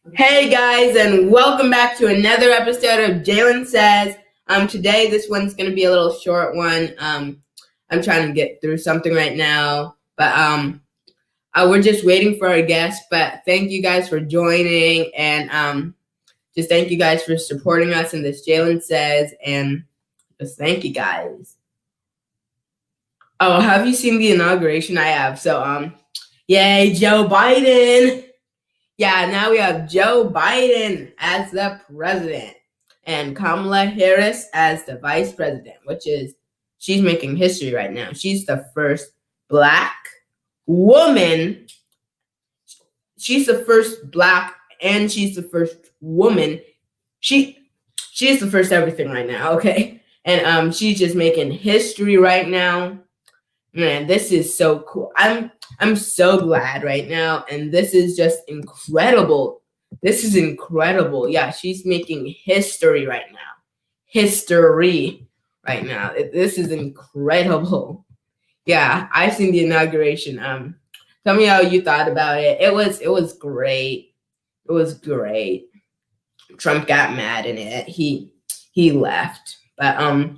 Hey guys, and welcome back to another episode of Jalen Says. Today this one's gonna be a little short one. I'm trying to get through something right now, but we're just waiting for our guest. But thank you guys for joining, and just thank you guys for supporting us in this Jalen Says, and just thank you guys. Oh, have you seen the inauguration? I have. So yay, Joe Biden. Yeah, now we have Joe Biden as the president and Kamala Harris as the vice president, she's making history right now. She's the first Black woman. She's the first Black and she's the first woman. She's the first everything right now, okay? And she's just making history right now. Man, this is so cool. I'm so glad right now, and this is just incredible. This is incredible. Yeah, she's making history right now. History right now. This is incredible. Yeah, I've seen the inauguration. Tell me how you thought about it. It was great. It was great. Trump got mad in it. He left. But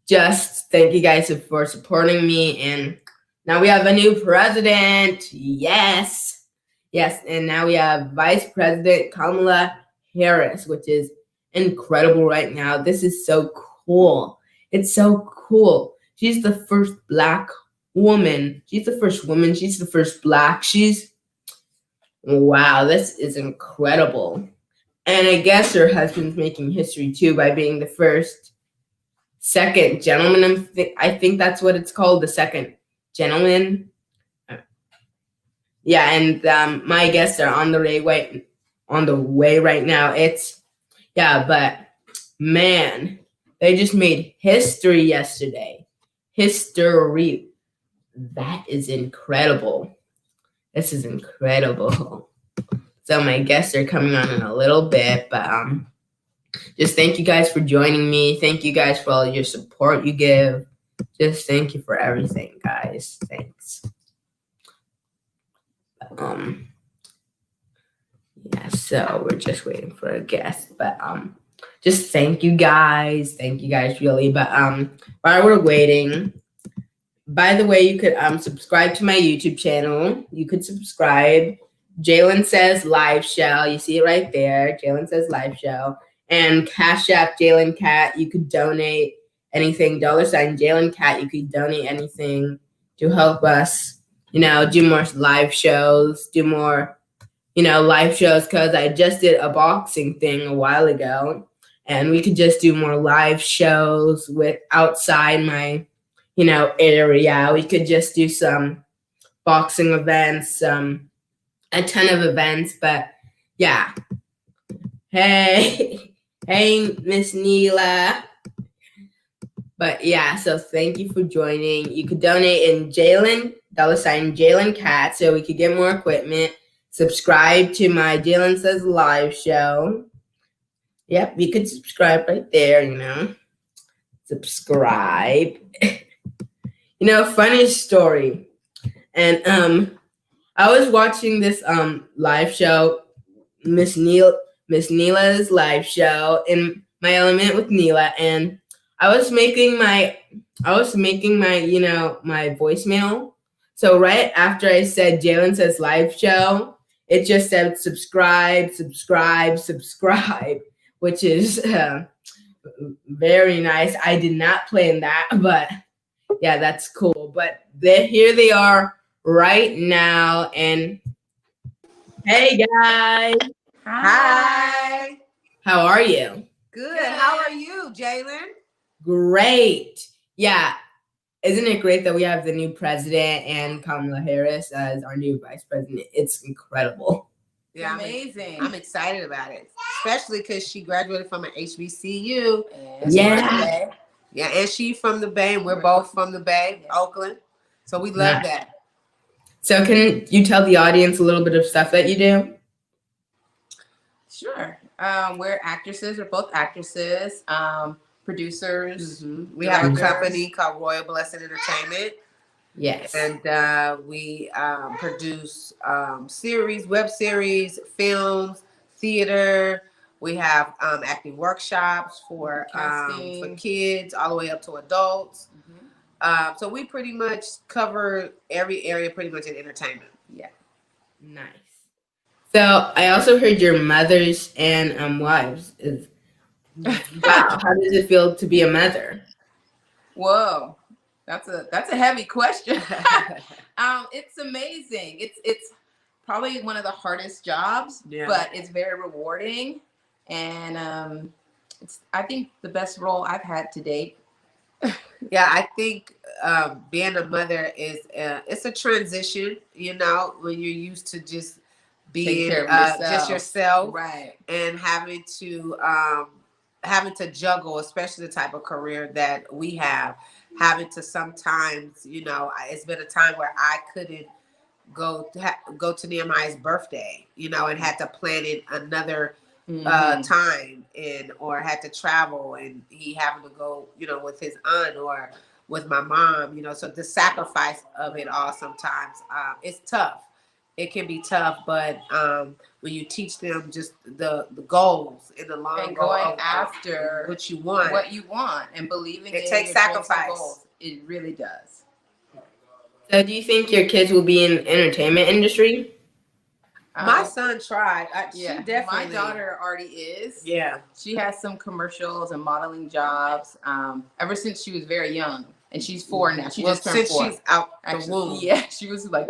just thank you guys for supporting me, and now we have a new president. Yes. And now we have Vice President Kamala Harris, which is incredible right now. This is so cool. It's so cool. She's the first Black woman. She's the first woman. She's the first Black. Wow, this is incredible. And I guess her husband's making history too by being the second gentleman. I think that's what it's called, the second gentleman. Yeah, and my guests are on the way right now. But man, they just made history yesterday. History. That is incredible. This is incredible. So my guests are coming on in a little bit, but just thank you guys for joining me. Thank you guys for all your support you give. Just thank you for everything, guys. Thanks. Yeah, so we're just waiting for a guest, but just thank you guys. Thank you guys really. But while we're waiting, by the way, you could subscribe to my YouTube channel. You could subscribe. Jalen Says Live Show. You see it right there. Jalen Says Live Show. And Cash App Jalen Cat. You could donate anything. $sign Jalen Cat. You could donate anything to help us, do more live shows, live shows, because I just did a boxing thing a while ago, and we could just do more live shows with outside my, area. We could just do some boxing events, a ton of events, but yeah. Hey, Miss Neela. But yeah, so thank you for joining. You could donate in $sign Jalen Cat, so we could get more equipment. Subscribe to my Jalen Says Live Show. Yep, you could subscribe right there, Subscribe. Funny story. And I was watching this live show, Miss Neela's live show in my element with Neela, and I was making my my voicemail. So right after I said Jalen Says Live Show, it just said subscribe, which is very nice. I did not plan that, but yeah, that's cool. But here they are right now, and hey guys. Hi. How are you? Good. How are you, Jalen? Great. Yeah. Isn't it great that we have the new president and Kamala Harris as our new vice president? It's incredible. Yeah, amazing. I'm excited about it, especially because she graduated from an HBCU. Yeah. Yeah, and she's from the Bay, and we're both from the Bay, Oakland. So we love that. So can you tell the audience a little bit of stuff that you do? Sure. We're actresses. We're both actresses, producers. Mm-hmm. We have a company called Royale Entertainment. Yes. And we produce series, web series, films, theater. We have acting workshops for Casting. kids all the way up to adults. Mhm. So we pretty much cover every area pretty much in entertainment. Yeah. Nice. So I also heard your mothers and wives. Wow, how does it feel to be a mother? Whoa, that's a heavy question. It's amazing. It's probably one of the hardest jobs, Yeah. but it's very rewarding, and it's I think the best role I've had to date. Yeah, I think being a mother is it's a transition. You know, when you're used to just being care of just yourself, Right. and having to juggle, especially the type of career that we have, having to sometimes, it's been a time where I couldn't go to Nehemiah's birthday, and had to plan it another time, or had to travel, and he having to go, with his aunt or with my mom, so the sacrifice of it all sometimes, it's tough. It can be tough, but when you teach them just the goals in the long And run going after what you want, and believing it in takes your dreams and sacrifice. goals. It really does. So do you think your kids will be in entertainment industry? My son tried. Yeah, She definitely. my daughter already is. Yeah. She has some commercials and modeling jobs ever since she was very young. And she's 4 now. She just turned 4. Since she's out the womb. Yeah, she was like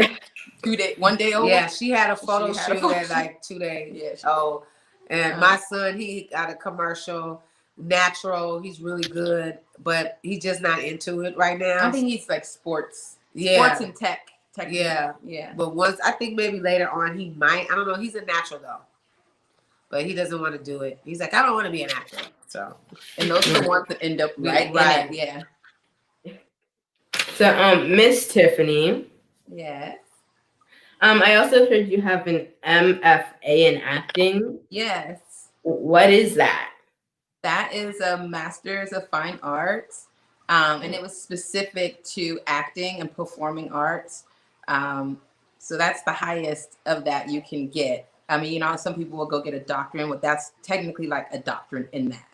1 day old. Yeah, she had a photo She had a shoot photo at shoot. like 2 days. Yeah, Oh, and my son, he got a commercial, natural. He's really good, but he's just not into it right now. I think he's like sports. Yeah. Sports and tech. Yeah. Yeah. But once, I think maybe later on he might. I don't know. He's a natural though, but he doesn't want to do it. He's like, I don't want to be an actor. So, and those are the ones that end up right in it. Yeah. So, Miss Tiffany. Yes. I also heard you have an MFA in acting. Yes. What is that? That is a Master's of Fine Arts, and it was specific to acting and performing arts. So that's the highest of that you can get. I mean, some people will go get a doctorate, but that's technically like a doctorate in that,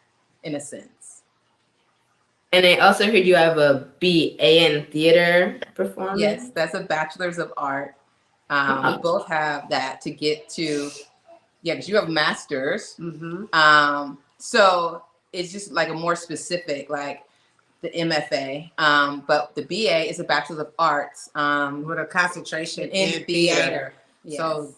in a sense. And I also heard you have a BA in theater performance. Yes, that's a Bachelor's of Art. We both have that to get to, because you have Masters. Mm-hmm. So it's just like a more specific, like the MFA. But the BA is a Bachelor's of Arts with a concentration in theater. Yes. So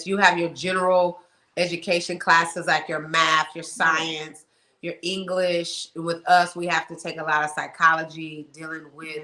you have your general education classes like your math, your science, your English. With us, we have to take a lot of psychology, dealing with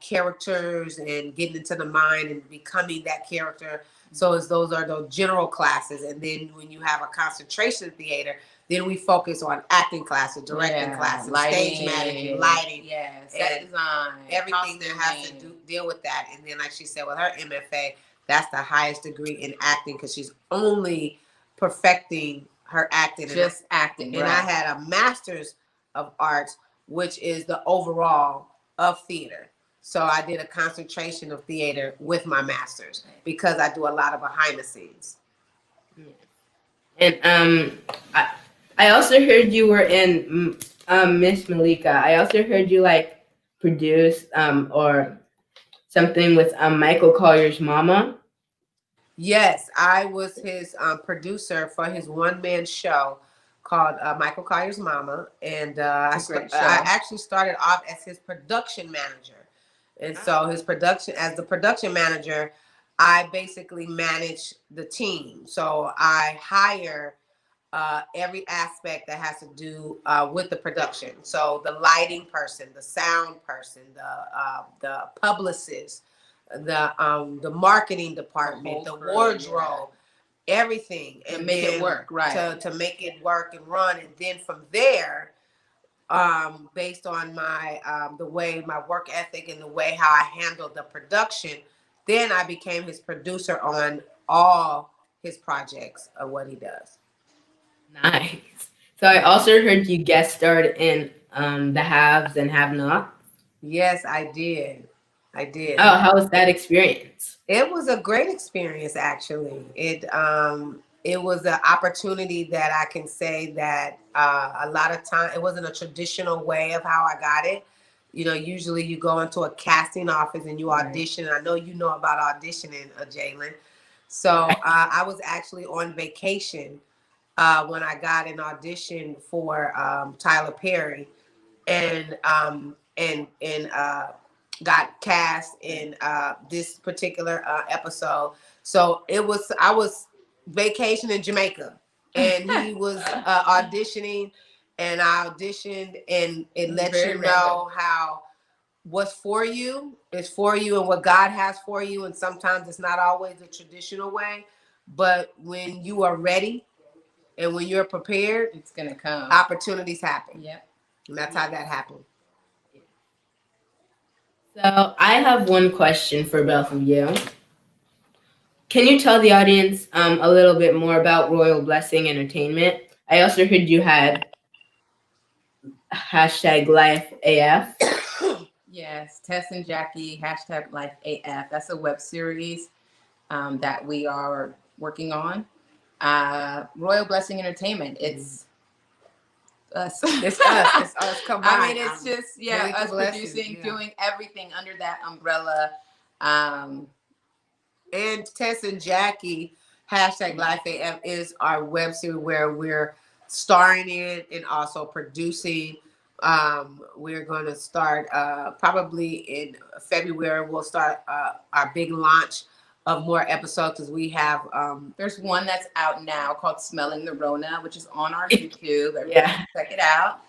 characters and getting into the mind and becoming that character. So those are the general classes. And then when you have a concentration theater, then we focus on acting classes, directing classes, lighting, stage managing, lighting, set design, everything that has to deal with that. And then, like she said, with her MFA, that's the highest degree in acting because she's only perfecting her acting. Just acting. And I had a Master's of Arts, which is the overall of theater. So I did a concentration of theater with my master's because I do a lot of behind the scenes. And I also heard you were in Miss Malika. I also heard you like produce or something with Michael Collier's mama. Yes, I was his producer for his one-man show called Michael Collier's Mama, and I actually started off as his production manager. And so as the production manager, I basically manage the team. So I hire every aspect that has to do with the production. So the lighting person, the sound person, the publicist, the marketing department, the wardrobe, everything, and make it work, right? To make it work and run, and then from there, based on my the way my work ethic and the way how I handled the production, then I became his producer on all his projects of what he does. Nice. So I also heard you guest starred in The Haves and Have Nots. Yes, I did. Oh, how was that experience? It was a great experience, actually. it was an opportunity that I can say that a lot of time it wasn't a traditional way of how I got it. You know, usually you go into a casting office and you audition. Right. I know you know about auditioning, Jalen. So I was actually on vacation when I got an audition for Tyler Perry, and got cast in this particular episode. So I was vacation in Jamaica, and he was auditioning, and I auditioned, and it lets you know how what's for you is for you, and what God has for you. And sometimes it's not always the traditional way, but when you are ready and when you're prepared, it's gonna come. Opportunities happen. Yep. And that's how that happened. So I have one question for both of you. Can you tell the audience a little bit more about Royal Blessing Entertainment? I also heard you had #LifeAF. Yes, Tess and Jackie, #LifeAF. That's a web series that we are working on. Royal Blessing Entertainment. It's us. It's us. It's us combined. I mean, it's just us producing, doing everything under that umbrella. And Tess and Jackie, #LifeAF is our web series where we're starring in and also producing. We're going to start probably in February. We'll start our big launch of more episodes, because we have there's one that's out now called Smelling the Rona, which is on our YouTube. Everybody check it out.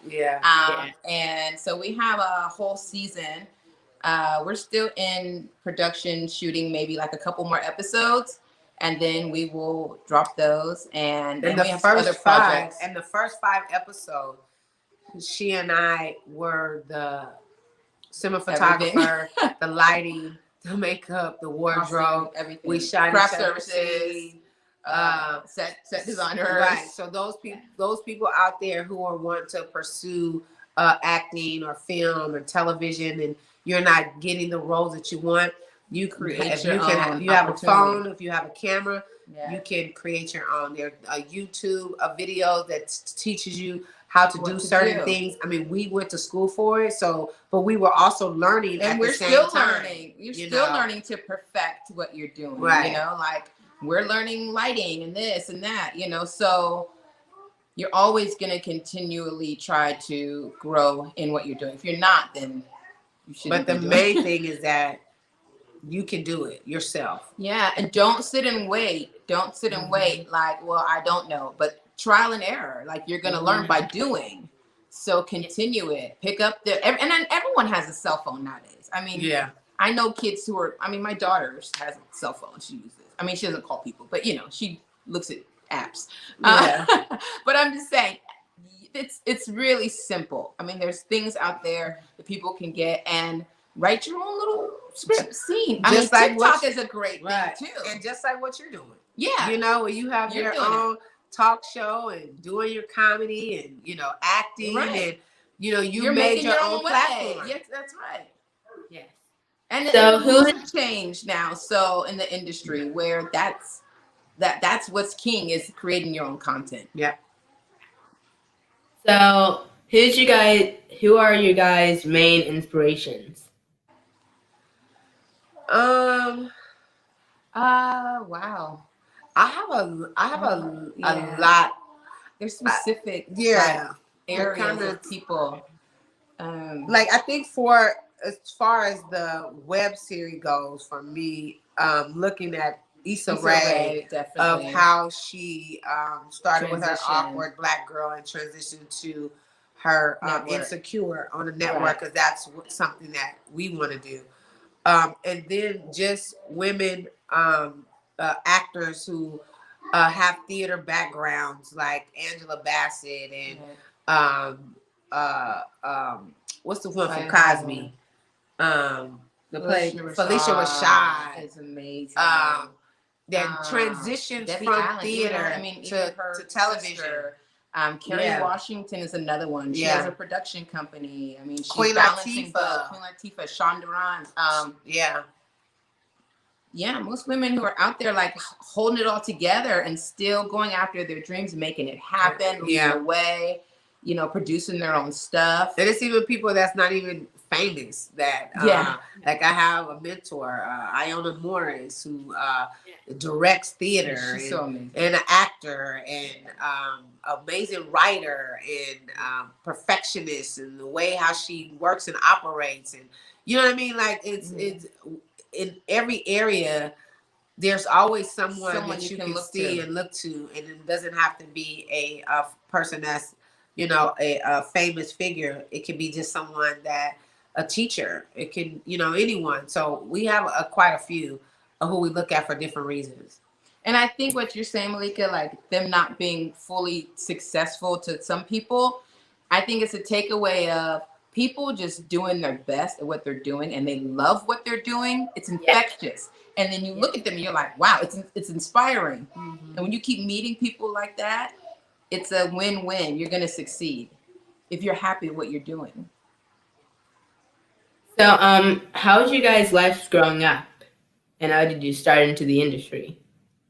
And so we have a whole season. We're still in production, shooting maybe like a couple more episodes, and then we will drop those. And then we have other projects. And the first 5 episodes, she and I were the cinematographer, the lighting, the makeup, the wardrobe, everything. We shot craft services, set designers. Right. So those people out there who are wanting to pursue acting or film or television, and you're not getting the roles that you want, you create. You have a phone, if you have a camera, you can create your own. There's a YouTube, a video that teaches you how to do certain things. I mean, we went to school for it, but we were also learning and at we're the same still time. Learning. You're still learning to perfect what you're doing. Right. You know, like we're learning lighting and this and that, you know, so you're always going to continually try to grow in what you're doing. If you're not, then you shouldn't. But the main thing is that you can do it yourself. Yeah, and don't sit and wait. Don't sit and wait like, well, I don't know. But trial and error, like you're going to learn by doing. So continue it. Pick up and then everyone has a cell phone nowadays. I mean, I know kids who are, I mean, my daughter has a cell phone. She uses it. I mean, she doesn't call people, but you know, she looks at apps. But I'm just saying, it's really simple. I mean, there's things out there that people can get and write your own little script scene. I mean, TikTok is a great thing too. And just like what you're doing. Yeah. You know, you have your own talk show and doing your comedy and, you know, acting and, you know, you're made your own platform. Yes, that's right. Yes. And so who's changed now? So in the industry where that's what's king is creating your own content. Yeah. So who are you guys' main inspirations? Wow. I have a lot. There's specific areas of people. Like I think as far as the web series goes, for me, looking at Issa Rae of how she started with her awkward Black girl and transitioned to her Insecure on the network, because that's something that we want to do. And then just women actors who have theater backgrounds, like Angela Bassett and what's the one from Cosby? The play Felicia Rashad is amazing. That transitions from theater to television. Kerry Washington is another one. She has a production company. I mean, she's Queen balancing Latifah. Queen Latifah, Shonda Rhimes. most women who are out there like holding it all together and still going after their dreams, making it happen, leading the way, you know, producing their own stuff. And it's even people that's not even famous that, like I have a mentor, Iona Morris, who directs theater and an actor and amazing writer and perfectionist, and the way how she works and operates, and you know what I mean? Like it's in every area. There's always someone that you can see and look to, and it doesn't have to be a person that's, you know, a famous figure. It can be just someone that, a teacher. It can, you know, anyone. So we have quite a few who we look at for different reasons. And I think what you're saying, Malika, like them not being fully successful to some people, I think it's a takeaway of people just doing their best at what they're doing, and they love what they're doing. It's infectious. And then you look at them and you're like, wow, it's inspiring. And when you keep meeting people like that, it's a win-win. You're going to succeed if you're happy with what you're doing. So, how was you guys' lives growing up? And how did you start into the industry?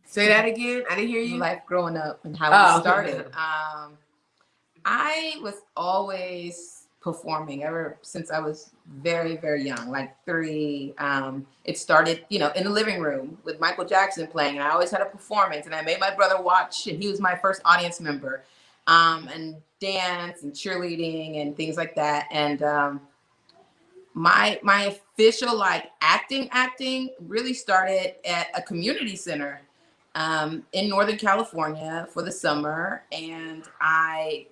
Say that again. I didn't hear you. Life growing up and how we started. I was always performing ever since I was very, very young, like 3. It started, you know, in the living room with Michael Jackson playing, and I always had a performance, and I made my brother watch, and he was my first audience member, and dance and cheerleading and things like that. And my official like acting really started at a community center in Northern California for the summer, and I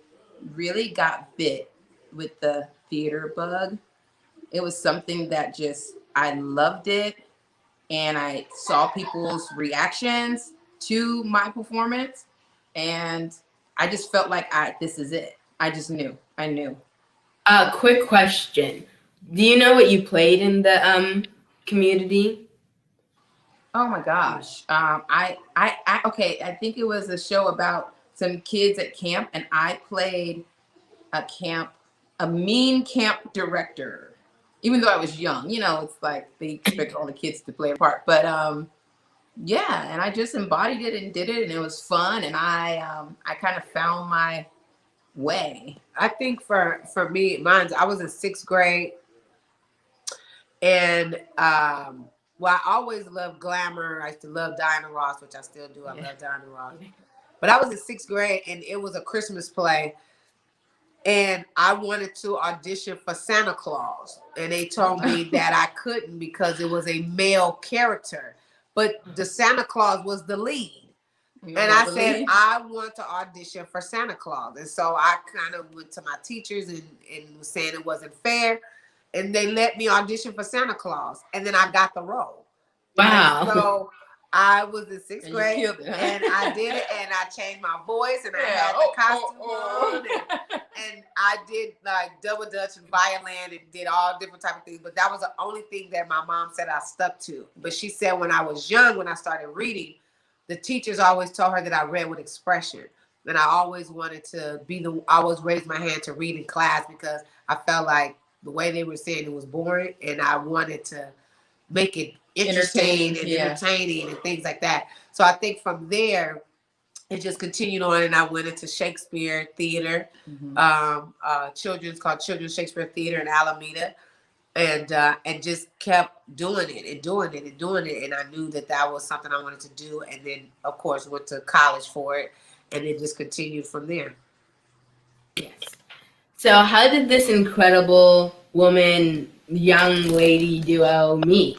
really got bit with the theater bug. It was something that just, I loved it, and I saw people's reactions to my performance, and I just felt like this is it. I just knew. I knew. Quick question. Do you know what you played in the community? Oh my gosh. Okay, I think it was a show about some kids at camp, and I played a mean camp director. Even though I was young, you know, it's like they expect all the kids to play a part. But yeah, and I just embodied it and did it, and it was fun, and I kind of found my way. I think for me, I was in 6th grade, and well, I always loved glamour. I used to love Diana Ross, which I still do. I love Diana Ross. But I was in 6th grade, and it was a Christmas play, and I wanted to audition for Santa Claus, and they told me that I couldn't because it was a male character, but the Santa Claus was the lead. And I said, I want to audition for Santa Claus. And so I kind of went to my teachers and was saying it wasn't fair. And they let me audition for Santa Claus. And then I got the role. Wow. And so I was in 6th grade, and I did it, and I changed my voice, and I had the costume on, and I did like double dutch and violin and did all different type of things. But that was the only thing that my mom said I stuck to. But she said when I was young, when I started reading, the teachers always told her that I read with expression. And I always wanted to I always raised my hand to read in class because I felt like the way they were saying it was boring, and I wanted to make it interesting and entertaining and things like that. So I think from there, it just continued on, and I went into Shakespeare theater, children's Shakespeare Theater in Alameda, and just kept doing it and doing it and doing it. And I knew that was something I wanted to do. And then, of course, went to college for it, and it just continued from there. Yes. So how did this incredible woman, young lady duo meet?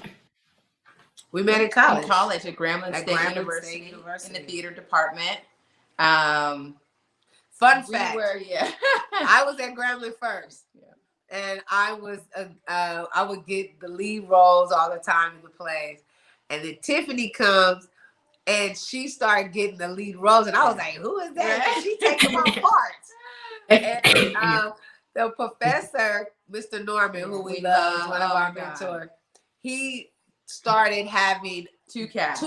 We met in college. In college at Grambling State University in the theater department. Fun fact. I was at Grambling first. And I would get the lead roles all the time in the plays. And then Tiffany comes, and she started getting the lead roles. And I was like, who is that? And she taking my parts. And the professor, Mr. Norman, who we love, one of our mentors, he started having two casts.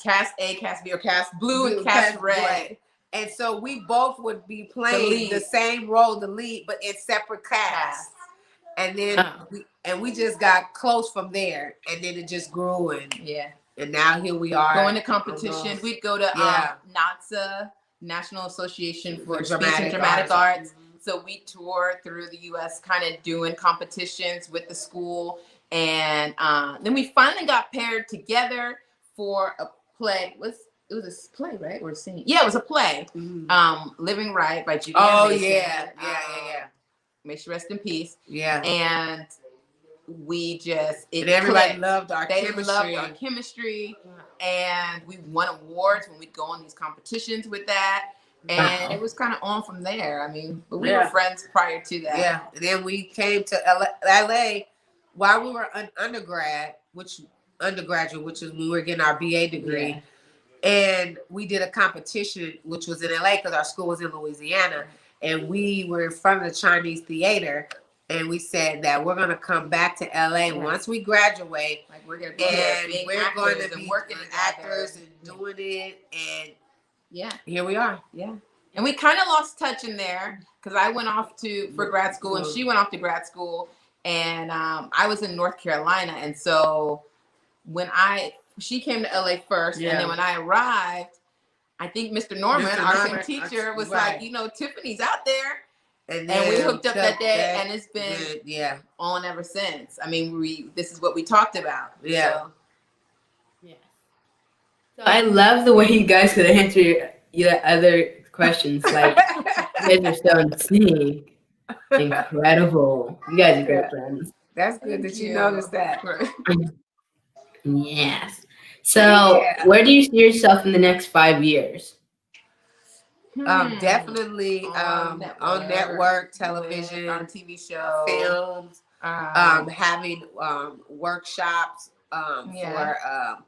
Cast A, cast B, or cast blue and cast red. And so we both would be playing the same role, the lead, but in separate casts. And then we just got close from there, and then it just grew, and And now here we are. Going to competitions. We'd go to NATSA, National Association for Speech and Dramatic Arts. Mm-hmm. So we tour through the U.S. kind of doing competitions with the school. And then we finally got paired together for a play. It was a play, right? Or a scene? Yeah, it was a play. Mm-hmm. Living Right by Judy Ann Mason. Yeah. May she rest in peace. Yeah. And we just everybody loved our chemistry. Loved our chemistry, and we won awards when we'd go on these competitions with that. And it was kind of on from there. I mean, but we were friends prior to that. Yeah. And then we came to LA while we were undergraduate, which is when we were getting our BA degree. Yeah. And we did a competition, which was in LA because our school was in Louisiana. And we were in front of the Chinese theater. And we said that we're going to come back to LA once we graduate. Like we're going to be working as actors and doing it. And here we are. Yeah. And we kind of lost touch in there because I went off for grad school and she went off to grad school. And I was in North Carolina. And so she came to LA first. And then when I arrived, I think Mr. Norman, our same teacher, was like, Tiffany's out there. And we hooked up that day, and it's been on ever since. I mean, this is what we talked about. Yeah. So I love the way you guys could answer your other questions. Like, you guys are so insane. Incredible. You guys are great friends. That's good that you noticed that. Yes. So, where do you see yourself in the next 5 years? Definitely on network television, on TV shows, films, having workshops for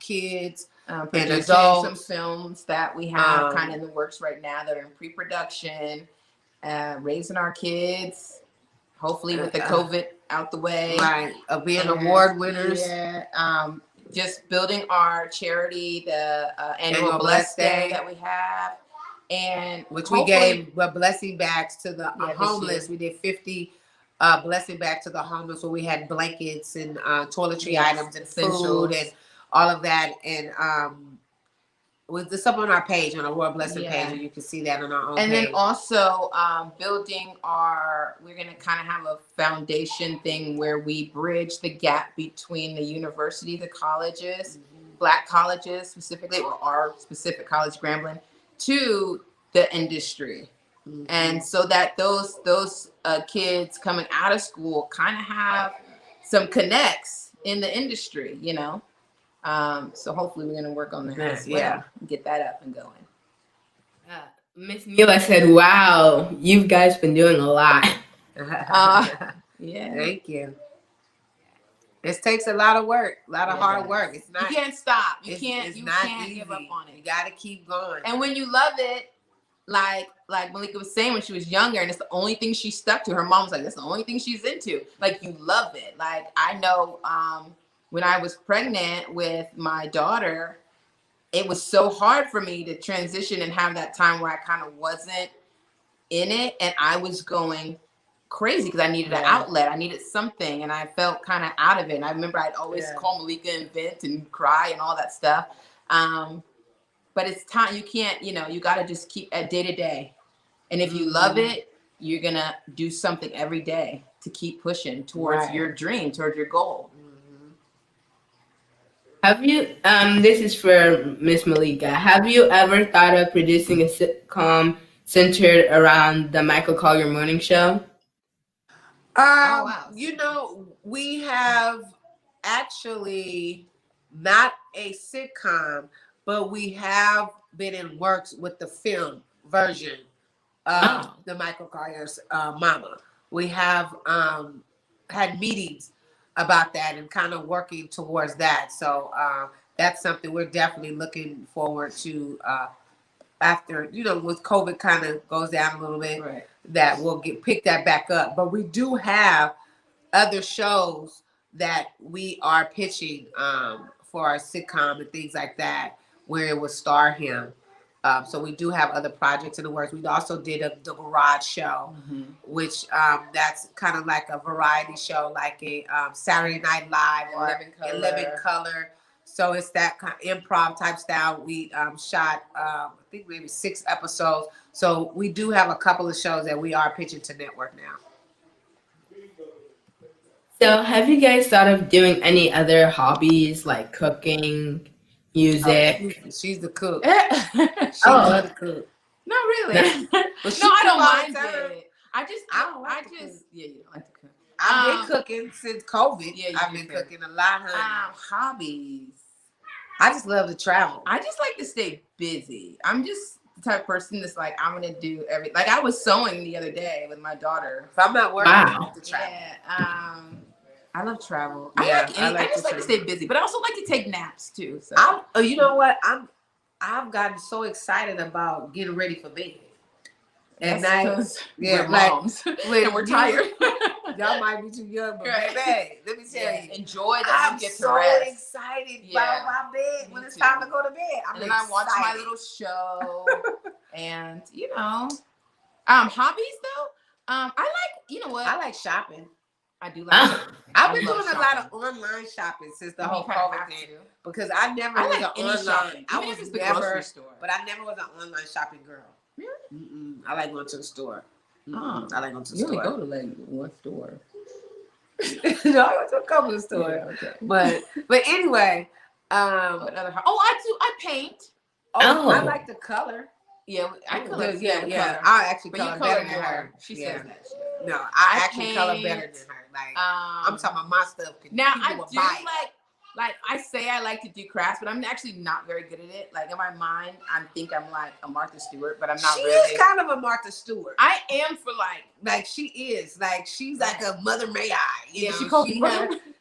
kids and adults. Some films that we have kind of in the works right now that are in pre-production, raising our kids, hopefully with the COVID out the way. Right, being award winners. Yeah, just building our charity, the annual Blessed Day that we have. And which we gave blessing bags to the homeless. We did 50 blessing bags to the homeless where we had blankets and toiletry items and food and all of that. And with this up on our page, on our Royal Blessing page, and you can see that on our own page. Then also building we're going to kind of have a foundation thing where we bridge the gap between the university, the colleges, Black colleges specifically, or our specific college, Grambling, to the industry. And so that those kids coming out of school kind of have some connects in the industry, so hopefully we're going to work on that as well and get that up and going. Miss Mila said, wow, you guys been doing a lot. Thank you. This takes a lot of work, a lot of hard work. It's not. You can't stop. You can't easy. Give up on it. You got to keep going. And when you love it, like Malika was saying when she was younger, and it's the only thing she stuck to. Her mom was like, "That's the only thing she's into." Like you love it. Like I know when I was pregnant with my daughter, it was so hard for me to transition and have that time where I kind of wasn't in it, and I was going crazy because I needed an outlet. I needed something, and I felt kind of out of it. And I remember I'd always call Malika and vent and cry and all that stuff. But it's time. You can't, you got to just keep at day to day. And if you love it, you're going to do something every day to keep pushing towards your dream, towards your goal. Have you, this is for Miss Malika, have you ever thought of producing a sitcom centered around the Michael Collier Morning Show? We have actually not a sitcom, but we have been in works with the film version of the Michael Collier's Mama. We have had meetings about that and kind of working towards that. So that's something we're definitely looking forward to after, with COVID kind of goes down a little bit, that we'll pick that back up. But we do have other shows that we are pitching for our sitcom and things like that, where it would star him. So we do have other projects in the works. We also did the Garage Show, which that's kind of like a variety show, like a Saturday Night Live or Living Color. So it's that kind of improv type style. We shot, I think maybe 6 episodes. So we do have a couple of shows that we are pitching to network now. So have you guys thought of doing any other hobbies like cooking, music? Oh, she's the cook. She She loves to cook. Not really. No. But No, I don't mind time. it. I don't like to cook. yeah, you don't like to cook. I've been cooking since COVID. Yeah, I've been cooking a lot, honey. Hobbies. I just love to travel. I just like to stay busy. I'm just the type of person that's like, I'm gonna do everything. Like I was sewing the other day with my daughter. If I'm not working, Wow. I have to travel. Yeah. I love travel. Yeah, I just like to stay busy, but I also like to take naps too. So you know what? I've gotten so excited about getting ready for bed. And we're moms when and we're tired. Y'all might be too young, but Right. baby, let me tell you, enjoy that I'm you get to so rest. excited Yeah. about my bed Me when it's too. time to go to bed. I'm And then I watch my excited. little show, and hobbies though. I like, you know what? I like shopping. I do like. shopping. I've been love doing a lot of shopping. online shopping since the You whole kinda COVID have thing to. because I never I was like an any online. shopping, I even was if it's the never, grocery store. but I never was an online shopping girl. Really? I like going to the store. Oh. I like going to the You only store. go to like one store. No, I went to a couple of stores. Yeah, okay. But anyway, What other? I do. I paint. Oh. I like to color. Yeah, I color. Yeah. Color. I actually But you color color better than more. her. She Yeah. says that. Shit. No, I I actually color better paint. than her. Like I'm talking about my stuff. Now I people do buy it. like I say I like to do crafts, but I'm actually not very good at it. Like in my mind, I think I'm like a Martha Stewart, but I'm not She really. is kind of a Martha Stewart. I am for Like she is. Like she's like a Mother May I. You know, she called me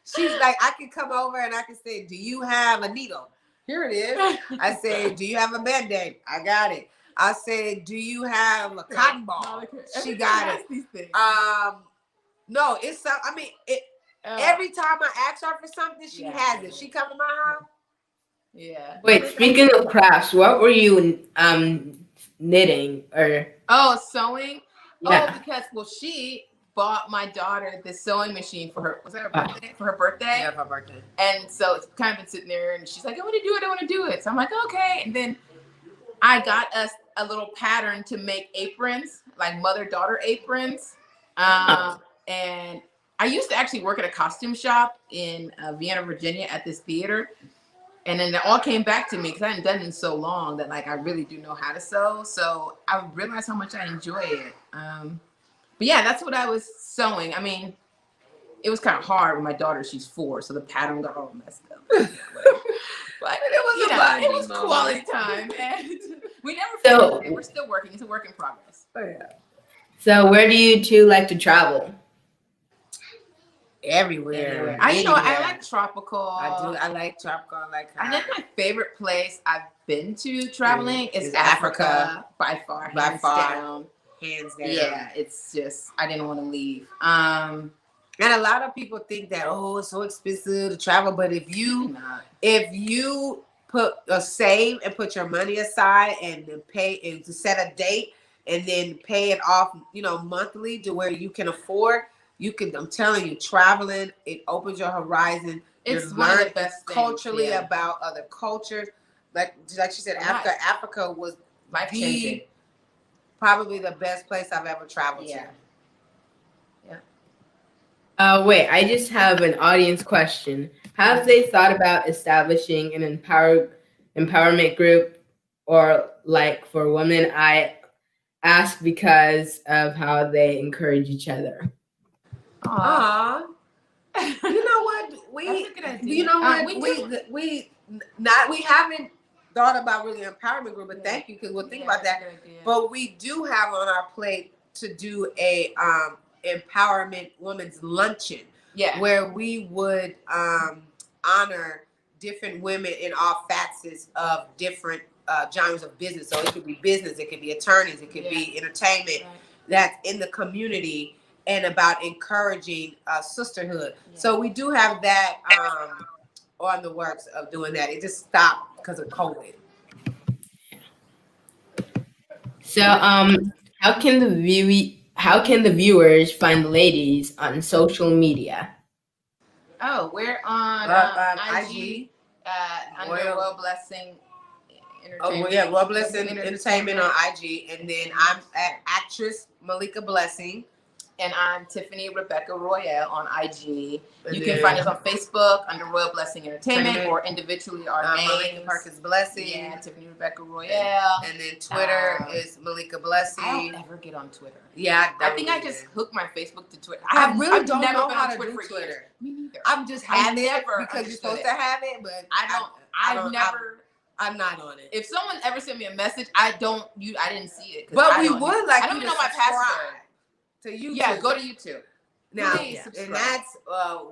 she's like, I can come over and I can say, do you have a needle? Here it is. I say, do you have a Band-Aid? I got it. I say, do you have a cotton ball? She got it. These things. No, it's I mean, every time I ask her for something, she has it. She come to my house. Yeah. Wait, speaking of crafts, what were you knitting or? Oh, sewing. Yeah. Oh, because she bought my daughter this sewing machine for her. Was that her birthday? For her birthday. Yeah, for her birthday. And so it's kind of been sitting there, and she's like, I want to do it. So I'm like, okay. And then I got us a little pattern to make aprons, like mother-daughter aprons. And I used to actually work at a costume shop in Vienna, Virginia at this theater. And then it all came back to me because I hadn't done it in so long that like I really do know how to sew. So I realized how much I enjoy it. But yeah, that's what I was sewing. I mean, it was kind of hard with my daughter. She's 4, so the pattern got all messed up. But it was quality time, and we never finished it. We're still working. It's a work in progress. Oh, yeah. So where do you two like to travel? Everywhere. I like tropical. I do. I like tropical. I like. And then my favorite place I've been to traveling is Africa. By far. Hands down. Yeah, it's just I didn't want to leave. And a lot of people think that it's so expensive to travel, but if you put save and put your money aside and pay and to set a date and then pay it off, monthly to where you can afford. I'm telling you, traveling, it opens your horizon. It's one of the best things, culturally about other cultures. Like she said, Africa was life-changing. Probably the best place I've ever traveled to. Yeah. Wait, I just have an audience question. Have they thought about establishing an empowerment group or like for women? I ask because of how they encourage each other. Aww. You know what? We haven't thought about really empowerment group, but thank you because we'll think about that. But we do have on our plate to do a empowerment women's luncheon, where we would honor different women in all facets of different genres of business. So it could be business, it could be attorneys, it could be entertainment that's in the community. And about encouraging sisterhood. Yeah. So we do have that on the works of doing that. It just stopped because of COVID. So how can the viewers find the ladies on social media? Oh, we're on IG Under Royal Blessing Entertainment. Oh, well, yeah, Royal Blessing Entertainment on IG. And then I'm at actress Malika Blessing. And I'm Tiffany Rebecca Royale on IG. You can find us on Facebook under Royal Blessing Entertainment or individually our names. Malika Perkins Blessing. Yeah, Tiffany Rebecca Royale. And then Twitter is Malika Blessing. I don't ever get on Twitter. Yeah, I think I just hooked my Facebook to Twitter. I really don't never know been how on to Twitter do for Twitter. years. Me neither. I'm just having it never because you're supposed to have it, but I'm not on it. If someone ever sent me a message, I didn't see it. But we would like I don't you even to know my password. To YouTube. Yeah, go to YouTube. Now, Please subscribe. and that's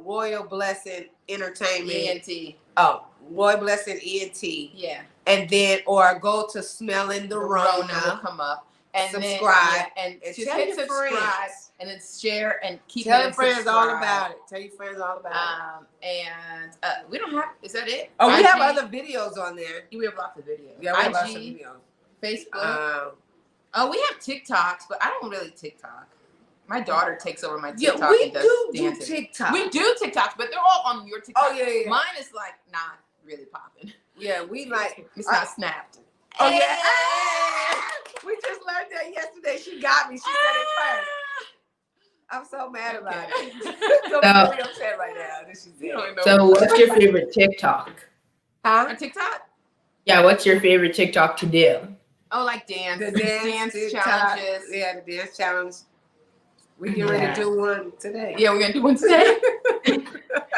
Royal Blessing Entertainment. ENT. Oh, Royal Blessing ENT. Yeah. And then, or go to Smelling the Rona. Will come up. And subscribe. Then, and just tell hit your subscribe. friends. And then share and keep Tell it. your friends all about it. Tell your friends all about it. And we don't have, is that it? Oh, we IG, have other videos on there. We have lots of videos. Yeah, we have lots of IG, videos. Facebook. We have TikToks, but I don't really TikTok. My daughter takes over my TikTok we and does do dancing. TikTok. We do TikToks, but they're all on your TikTok. Oh, yeah. Mine is like not really popping. Yeah, we like. It's not snapped. Oh, yeah. We just learned that yesterday. She got me. She said it first. I'm so mad about it. So I'm really upset right now that she said. So what's your favorite TikTok? On TikTok? Yeah, what's your favorite TikTok to do? Oh, like dance. The dance challenges. Yeah, the dance challenge. We get ready to do one today. Yeah, we're going to do one today.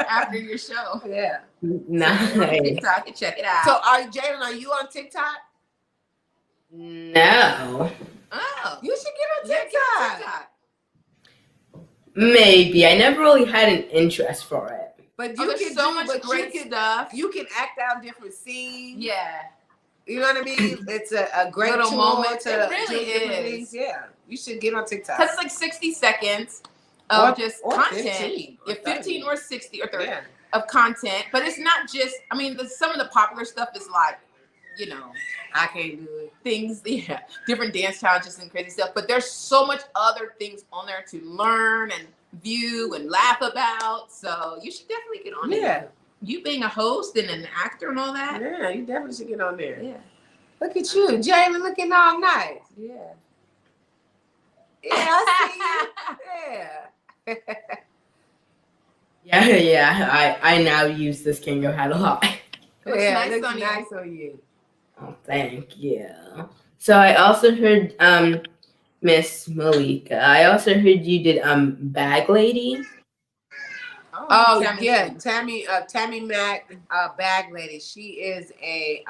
After your show. Yeah. Nice. TikTok, and check it out. So, Jalen, are you on TikTok? No. Oh. You should get on Yeah, TikTok. TikTok. Maybe. I never really had an interest for it. But you There's can so do, much but great stuff. You can act out different scenes. Yeah. You know what I mean? It's a great Little tool moment. to It really do different is. things. Yeah, you should get on TikTok. Because it's like 60 seconds of just or content. 15 or 15 or 60 or 30 Yeah. of content. But it's not just, I mean, some of the popular stuff is like, you know, I can't do it. things, different dance challenges and crazy stuff. But there's so much other things on there to learn and view and laugh about. So you should definitely get on Yeah. it. You being a host and an actor and all that. Yeah, you definitely should get on there. Yeah. Look at you, Jalen, looking all nice. Yeah. Yeah, I see you. Yeah. Yeah. I now use this Kango hat a lot. It looks Yeah, nice looks on you. nice on you. Oh, thank you. So I also heard Miss Malika. I also heard you did Bag Lady. Oh, Tammy. yeah, Tammy Mack, Bag Lady. She is a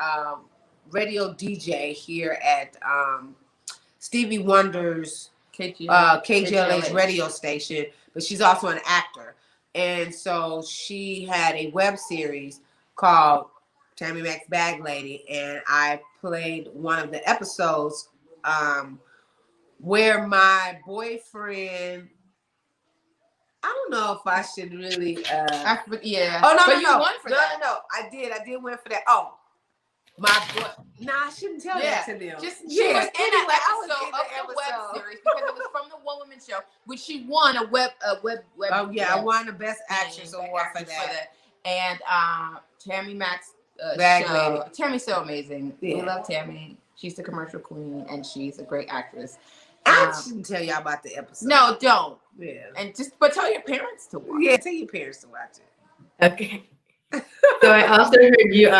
radio DJ here at Stevie Wonder's KGLH radio station, but she's also an actor. And so she had a web series called Tammy Mack's Bag Lady, and I played one of the episodes where my boyfriend, I don't know if I should really yeah. Oh no, but no, you no. won for that. No. I did win for that. Oh, my boy. Nah, I shouldn't tell that to them. She was in Anyway, an I was episode in of the web episode. series because it was from the One Woman Show, which she won a web. Oh yeah, I won the Best Actress thing, award for that. And Tammy Mack's Bag show. Lady. Tammy's so amazing. We Yeah. love Tammy. She's the commercial queen, and she's a great actress. I shouldn't tell y'all about the episode. No, don't. Yeah. And but tell your parents to watch. Yeah, tell your parents to watch it. Okay. So I also heard you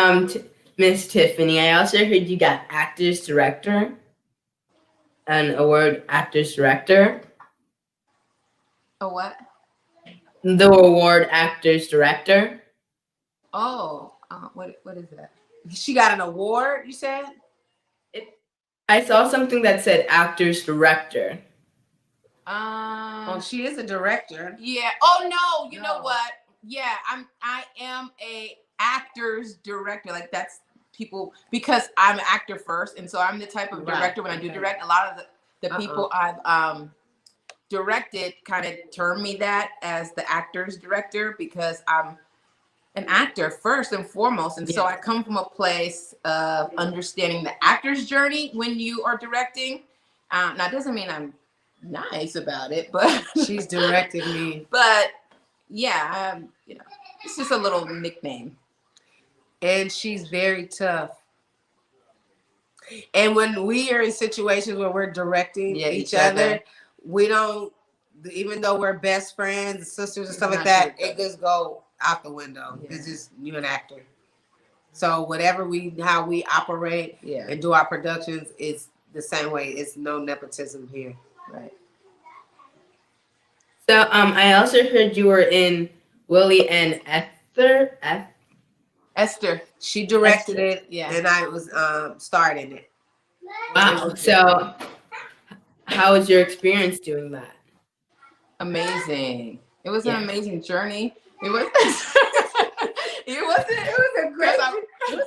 Miss Tiffany. I also heard you got Actors Director, an award Actors Director. A what? The award Actors Director. Oh, what is that? She got an award, you said? I saw something that said Actors Director. Oh, she is a director. Yeah. Oh no, you know No. what? Yeah, I am a actor's director. Like that's people because I'm an actor first, and so I'm the type of Right, director when I do okay. direct. A lot of the people I've directed kind of term me that as the actor's director because I'm an actor first and foremost, and so I come from a place of understanding the actor's journey when you are directing. Now, it doesn't mean I'm nice about it, but She's directed me. But yeah, you know, it's just a little nickname. And she's very tough. And when we are in situations where we're directing each other, we don't, even though we're best friends, sisters and stuff like that, it just go out the window. Yeah. It's just you an actor. So whatever how we operate and do our productions is the same way. It's no nepotism here. Right. So I also heard you were in Willy and Esther. Esther. She directed it, and I was starred in it. Wow. So how was your experience doing that? Amazing. It was an amazing journey. It was it was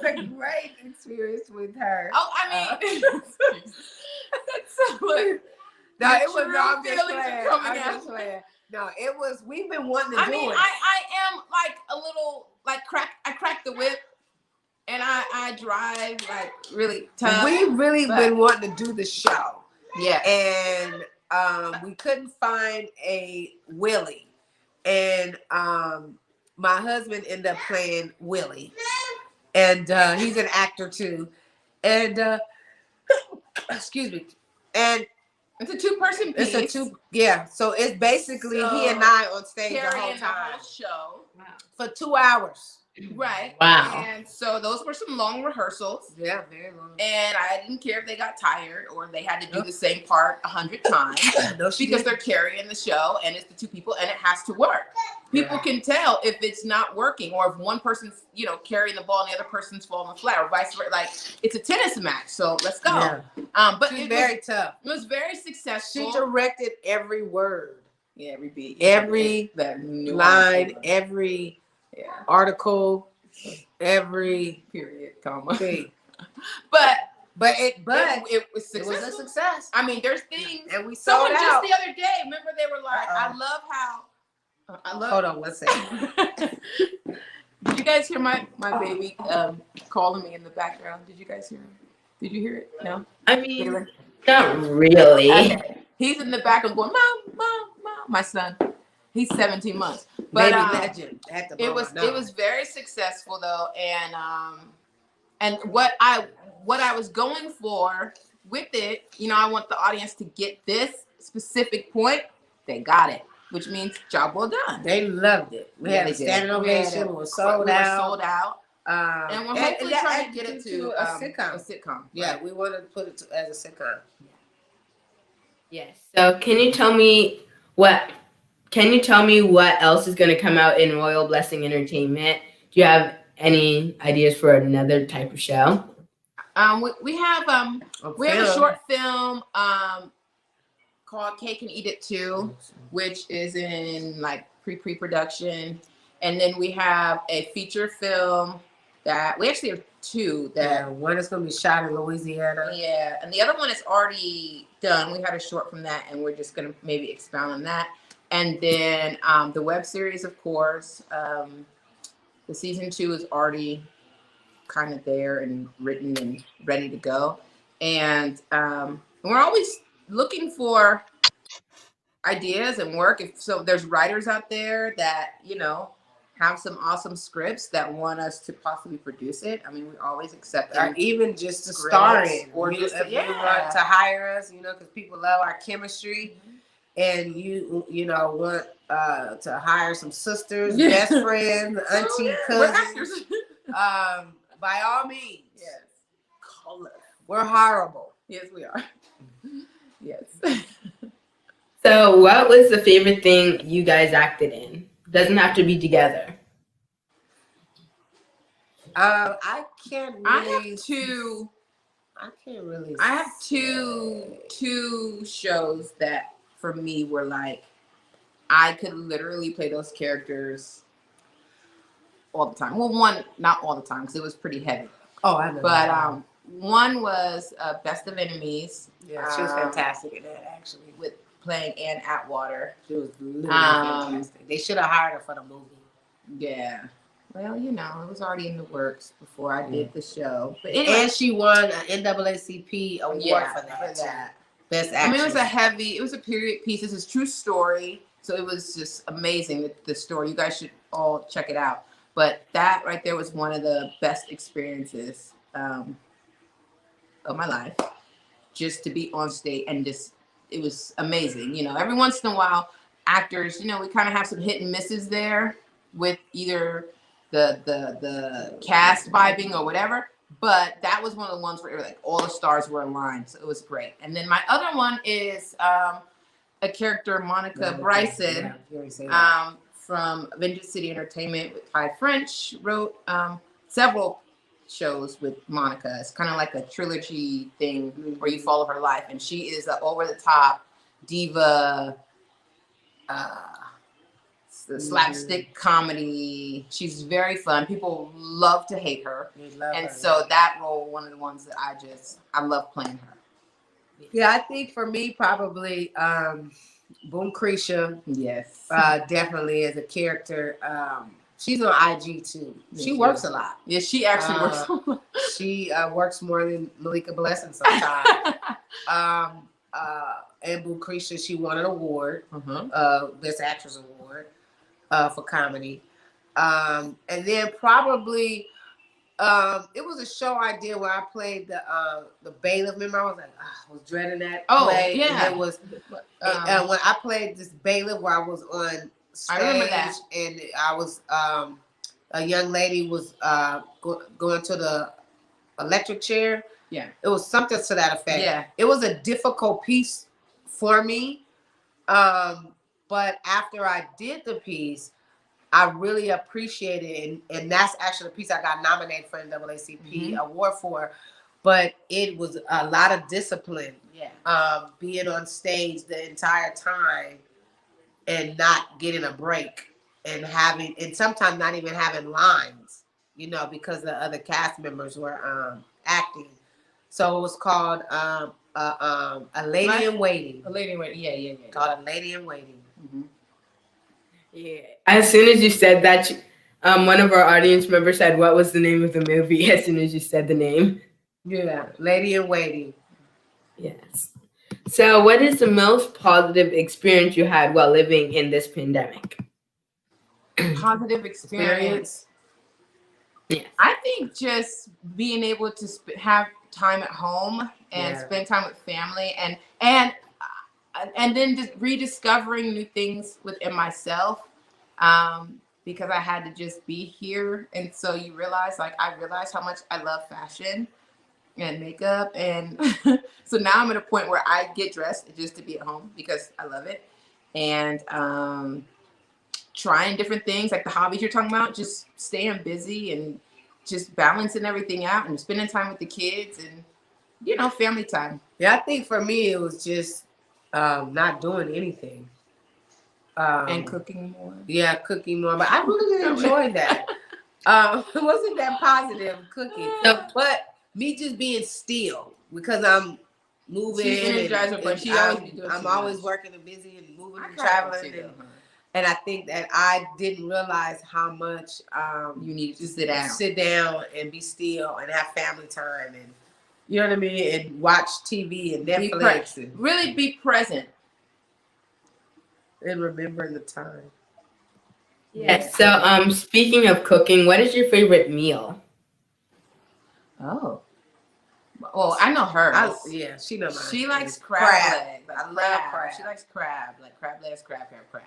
a great experience with her. Oh, I mean that's so like, no, it was not just playing. No, it was. We've been wanting to do it. I am like a little like I crack the whip, and I drive like really tough. We've really been wanting to do the show. Yeah, and we couldn't find a Willie, and my husband ended up playing Willie, and he's an actor too, and excuse me, and. It's a 2-person piece. It's a so it's basically he and I on stage the whole time. The whole show. Wow. For 2 hours. Right. Wow. And so those were some long rehearsals. Yeah, very long. And I didn't care if they got tired or they had to do the same part 100 times. Because they're carrying the show and it's the 2 people and it has to work. People can tell if it's not working or if one person's, carrying the ball and the other person's falling flat or vice versa. Like it's a tennis match. So let's go. Yeah. But it's very tough. It was very successful. She directed every word. Yeah, every beat. Every that line, every article, every period, comma. Thing. But it was successful. It was a success. I mean, there's things. And we sold out. Just the other day, remember they were like, I love how. Hold on one second. Did you guys hear my baby calling me in the background? Did you guys hear him? Did you hear it? No? I mean, not really. Okay. He's in the background going, Mom. My son. He's 17 months. But legend. It was very successful though, and what I was going for with it, I want the audience to get this specific point. They got it, which means job well done. They loved it. We had a standing ovation. We're sold out. And we're hopefully trying to get it to a sitcom. A sitcom. Yeah, we want to put it as a sitcom. Yes. So can you tell me what else is going to come out in Royal Blessing Entertainment? Do you have any ideas for another type of show? We have a short film called Cake and Eat It Too, which is in like pre-production, and then we have a feature film that we actually have 2 that one is going to be shot in Louisiana. Yeah, and the other one is already done. We had a short from that, and we're just going to maybe expound on that. And then the web series, of course, the season 2 is already kind of there and written and ready to go. And we're always looking for ideas and work. So there's writers out there that, have some awesome scripts that want us to possibly produce it. I mean, we always accept or even just to star in. Or just if you want to hire us, because people love our chemistry. And you want to hire some sisters, best friends, auntie, cousins. By all means. Yes. Color. We're horrible. Yes, we are. Yes. So what was the favorite thing you guys acted in? Doesn't have to be together. I can't really. I have two shows that for me were like, I could literally play those characters all the time. Well, one, not all the time, because it was pretty heavy. Oh, I know. But one was Best of Enemies. Yeah, she was fantastic in that, actually. With playing Anne Atwater. She was literally fantastic. They should have hired her for the movie. Yeah. Well, it was already in the works before I did the show. But anyway, and she won an NAACP award for that. Best actress. I mean, it was a period piece. It's a true story. So it was just amazing, the story. You guys should all check it out. But that right there was one of the best experiences of my life. Just to be on stage and just, it was amazing. You know, every once in a while, actors, you know, we kind of have some hit and misses there with either the cast vibing or whatever. But that was one of the ones where like all the stars were aligned, so it was great. And then my other one is a character, Monica Bryson, from Vengeance City Entertainment with Ty French, wrote several shows with Monica. It's kind of like a trilogy thing where you follow her life, and she is an over-the-top diva, the slapstick comedy. She's very fun. People love to hate her, and so that role, one of the ones that I love playing her. Yeah, I think for me, probably Boom Creature. Yes, definitely as a character. She's on IG too. She works a lot. Yeah, she actually works a lot. She works more than Malika Blessing sometimes. And Boom Creature, she won an award, Best Actress Award for comedy. And then probably it was a show I did where I played the bailiff. Remember, I was like, I was dreading that play. Yeah. And it was when I played this bailiff where I was on stage, I remember that. And I was a young lady was going to the electric chair. Yeah, it was something to that effect. Yeah, it was a difficult piece for me, but after I did the piece, I really appreciated it, and that's actually the piece I got nominated for the NAACP award for. But it was a lot of discipline. Yeah, being on stage the entire time and not getting a break, and sometimes not even having lines, you know, because the other cast members were acting. So it was called A Lady in Waiting. A Lady in Waiting. Yeah. Called A Lady in Waiting. Mm-hmm. Yeah. As soon as you said that, one of our audience members said, "What was the name of the movie?" As soon as you said the name. Yeah, Lady in Waiting. Yes. So, what is the most positive experience you had while living in this pandemic? Positive experience. Yeah. I think just being able to have time at home and spend time with family, and then just rediscovering new things within myself, because I had to just be here. And so I realized how much I love fashion and makeup, and so now I'm at a point where I get dressed just to be at home because I love it, and trying different things like the hobbies you're talking about, just staying busy and just balancing everything out and spending time with the kids and, you know, family time. Yeah, I think for me it was just not doing anything. And cooking more. Yeah, cooking more. But I really did enjoy that. It wasn't that positive cooking. But me just being still because I'm moving. I'm always working and busy and moving and traveling. And I think that I didn't realize how much you need to sit down and be still and have family time, and you know what I mean, and watch TV and Netflix and really be present and remember the time. Yes. So, speaking of cooking, what is your favorite meal? Oh. Well, I know hers. She knows mine. She likes crab legs. I love crab. She likes crab, like crab legs, crab hair, crab.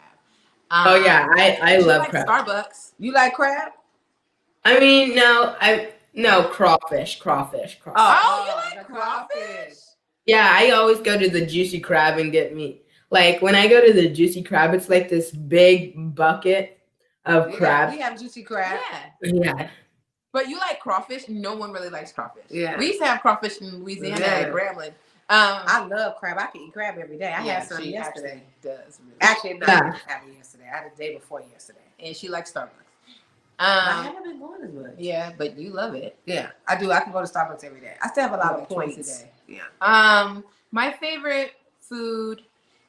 Oh yeah, I love crab. Starbucks. You like crab? I mean, no, crawfish. Oh, you like crawfish? Yeah, I always go to the Juicy Crab and get meat. Like when I go to the Juicy Crab, it's like this big bucket of crab. We have Juicy Crab. Yeah. But you like crawfish? No one really likes crawfish. Yeah. We used to have crawfish in Louisiana at Grambling. I love crab. I can eat crab every day. I had some yesterday. Actually, no, I didn't have it yesterday. I had a day before yesterday. And she likes Starbucks. I haven't been going as much. Yeah, but you love it. Yeah, I do. I can go to Starbucks every day. I still have a lot of points a day. Yeah. My favorite food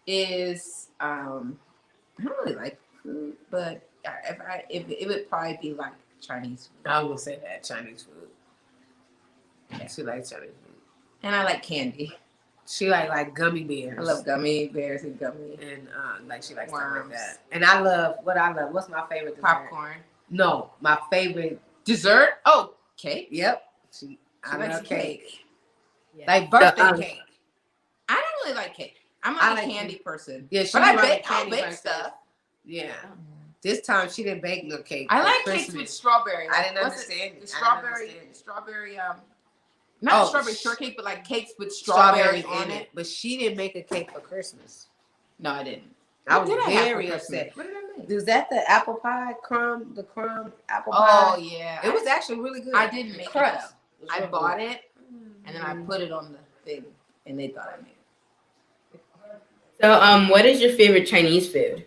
is I don't really like food, but if it would probably be like Chinese food. I was gonna say that Chinese food. Yeah. She likes Chinese food, and I like candy. She like gummy bears. I love gummy bears and gummy, and like she likes stuff like that. And I love. What's my favorite dessert? Popcorn. No, my favorite dessert. Oh, cake. Yep. I love like cake. Yeah. Like birthday cake. I don't really like cake. I'm like a candy person. Yeah, but I like bake. I'll candy bake person. stuff. Yeah. This time she didn't bake no cake. I like Christmas. cakes with strawberry. I didn't understand it. Strawberry. Not strawberry shortcake, but like cakes with strawberries on it. But she didn't make a cake for Christmas. No, I didn't. I was very upset. What did I make? Was that the apple pie crumb? The crumb apple pie? Oh yeah, it was actually really good. I didn't make it. I bought it, and then I Mm-hmm. put it on the thing, and they thought I made it. So, what is your favorite Chinese food?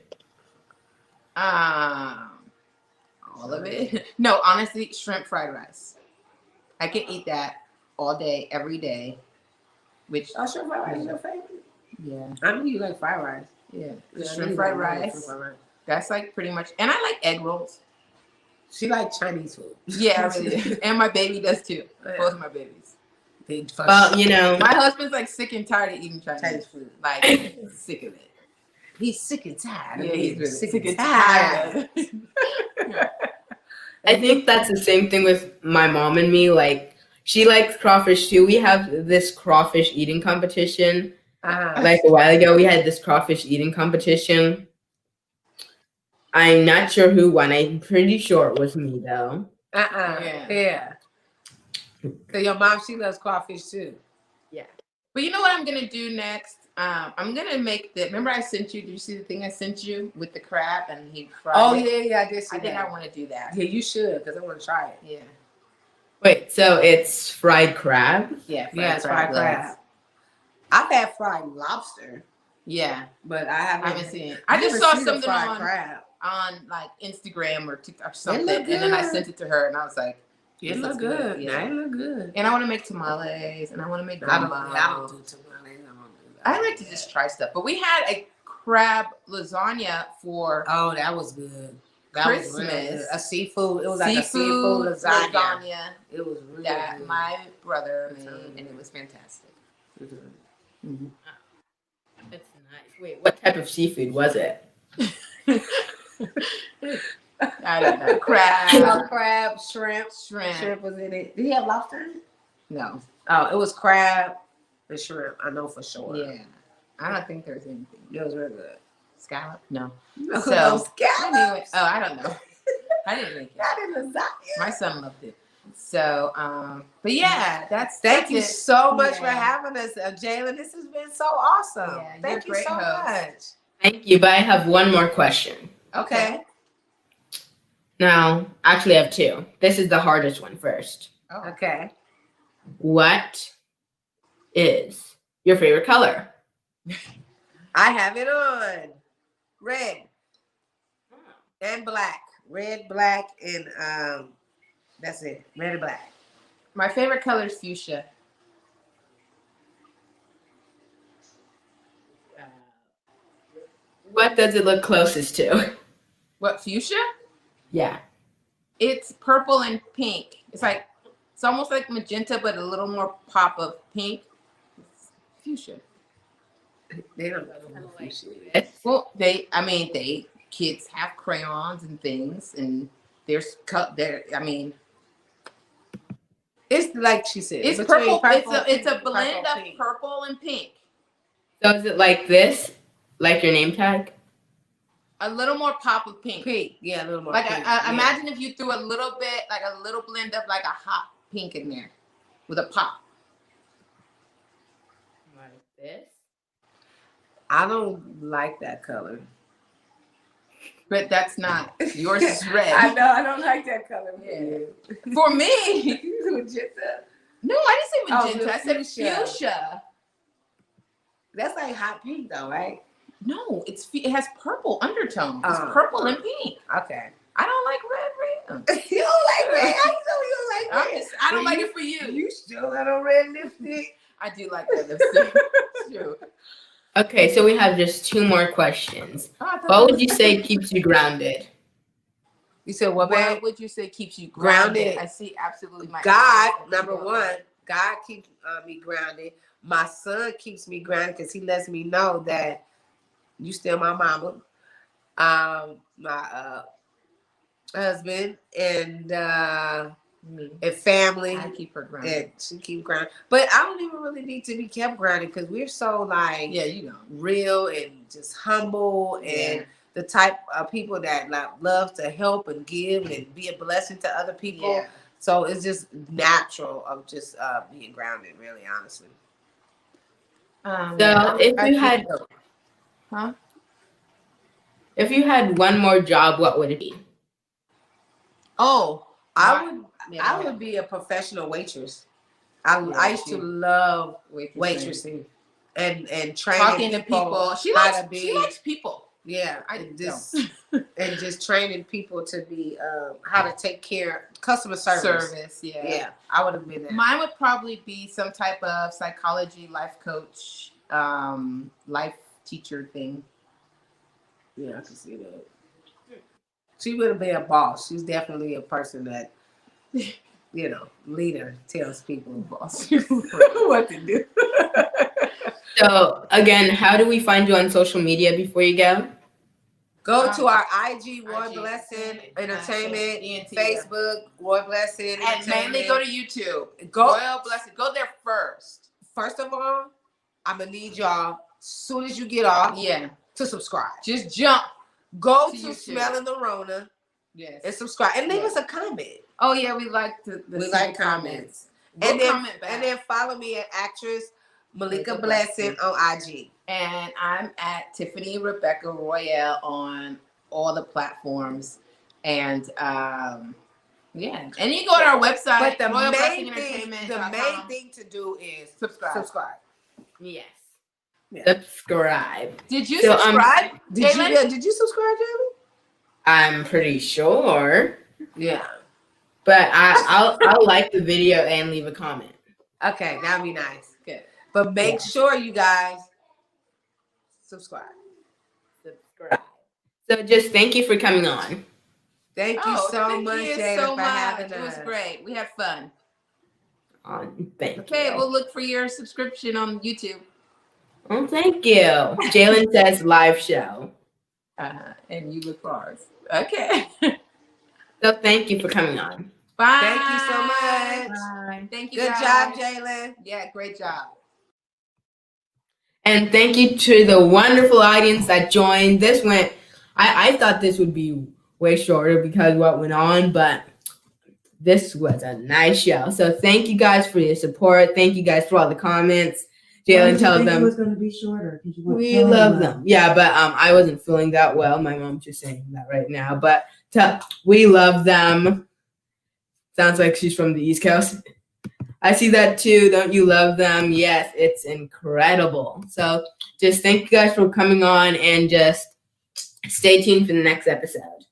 All of it. No, honestly, shrimp fried rice. I can eat that all day, every day. Which shrimp fried rice is your favorite? Yeah. I know you like fried rice. Yeah. Yeah, Shrimp fried rice. That's like pretty much, and I like egg rolls. She likes Chinese food. Yeah, I really do. And my baby does too. Yeah. Both of my babies. Well, you know, My husband's like sick and tired of eating Chinese food. Like sick of it. He's sick and tired. Yeah, he's really sick and tired. I think that's the same thing with my mom and me. Like, she likes crawfish too. We have this crawfish eating competition. Like a while ago, we had this crawfish eating competition. I'm not sure who won. I'm pretty sure it was me, though. Yeah. So your mom, she loves crawfish too. Yeah. But you know what I'm gonna do next? I'm gonna make the. Remember I sent you? Did you see the thing I sent you with the crab and he fried it? Yeah, I did see I think that. I want to do that. Yeah, you should, because I want to try it. Yeah. Wait, so it's fried crab? Yeah. It's fried crab. I've had fried lobster, Yeah. but I I haven't haven't seen it. I just saw something fried crab. on like Instagram or TikTok or something, looked and then I good. sent it to her, and I was like, It look good. Yeah. It look good. and I want to make tamales, and I want to make I don't gumbo. do tamales. I like to just try stuff. But we had a crab lasagna for Oh, that was good. That was really Christmas. good. A seafood. It was like a seafood lasagna. It was really that good. my brother made, and it was fantastic. Mm-hmm. That's nice. Wait, what type of seafood was it? I don't know. Crab, Crab, shrimp. shrimp. Shrimp was in it. Did he have lobster in it? No. Oh, it was crab and shrimp. I know for sure. Yeah. I don't think there's anything. It was really good. Scallop? No. No, So, those scallops. Anyway, I don't know. I didn't make it. Not in lasagna. My son loved it. So, but yeah, Thank you it. so much for Yeah. having us, Jalen. This has been so awesome. Yeah, Thank you're a you great so host. much. Thank you, but I have one more question. Okay. Now, actually, I have two. This is the hardest one first. Oh. Okay. What is your favorite color? I have it on. Red and black. Red, black, and that's it. Red and black. My favorite color is fuchsia. What does it look closest to? What, fuchsia? Yeah. It's purple and pink. It's almost like magenta, but a little more pop of pink. It's fuchsia. They don't know what Well, kids have crayons and things, and it's like she said. it's between purple. It's a pink, blend of pink. purple and pink. So is it like this? Like your name tag? A little more pop of pink. Pink. Yeah, a little more Like pink. imagine if you threw a little bit, like a little blend of like a hot pink in there with a pop. Like this? I don't like that color. But that's not yours. Is red. I know. I don't like that color. Yeah. For me. Magenta. No, I didn't say Oh, magenta. I said fuchsia. fuchsia. That's like hot pink, though, right? No, it has purple undertones. It's Oh. purple and pink. Okay. I don't like red. You don't like red. I know you don't like red. I don't But like it for you. You still got on red lipstick. I do like red lipstick. True. Okay, so we have just two more questions. Oh, I thought What would you say keeps you grounded? You said what, What babe? would you say keeps you Grounded. grounded? I see absolutely my God, eyes. number one. God keeps me grounded. My son keeps me grounded because he lets me know that you still my mama. husband, and family. I keep her grounded. And she keep grounded. But I don't even really need to be kept grounded because we're so like real and just humble and the type of people that like love to help and give and be a blessing to other people. Yeah. So it's just natural of just being grounded, really, honestly. So if you had one more job, what would it be? Oh, I would be a professional waitress. I used to love waitressing and training talking to people. She likes people. Yeah, and just training people to be how to take care customer service. Yeah, I would have been there. Mine would probably be some type of psychology, life coach, life teacher thing. Yeah, I can see that. She would have been a boss. She's definitely a person that, leader, tells people boss what to do. So again, how do we find you on social media before you go? Go to our IG, Roy Blessing Entertainment, Facebook, Roy Blessing and Entertainment. mainly go to YouTube. Royal Blessing. Go there first. First of all, I'm gonna need y'all as soon as you get off. To subscribe. Just jump. Go to Smelling the Rona. Yes. And subscribe and leave us a comment. Oh yeah, we like comments. And then follow me at actress Malika Blessing on IG. And I'm at Tiffany Rebecca Royale on all the platforms. And and you can go to our website. But the main thing to do is subscribe. Yes. Subscribe. Did you subscribe? Did you subscribe, Jamie? I'm pretty sure. Yeah. But I'll like the video and leave a comment. Okay, that'd be nice. Good. But make sure you guys subscribe. So just thank you for coming on. Thank you so much, Jada, for having us. It was great. We had fun. Thank you. Okay, we'll look for your subscription on YouTube. Oh, thank you. JALEN says live show. And you look for ours. Okay. So thank you for coming on. Bye. Thank you so much. Bye. Thank you. Good job, JALEN. Yeah, great job. And thank you to the wonderful audience that joined. I thought this would be way shorter because of what went on, but this was a nice show. So thank you guys for your support. Thank you guys for all the comments. JALEN tells them it was going to be shorter. We love them. Yeah, but I wasn't feeling that well. My mom's just saying that right now. But we love them. Sounds like she's from the East Coast. I see that too. Don't you love them? Yes, it's incredible. So just thank you guys for coming on and just stay tuned for the next episode.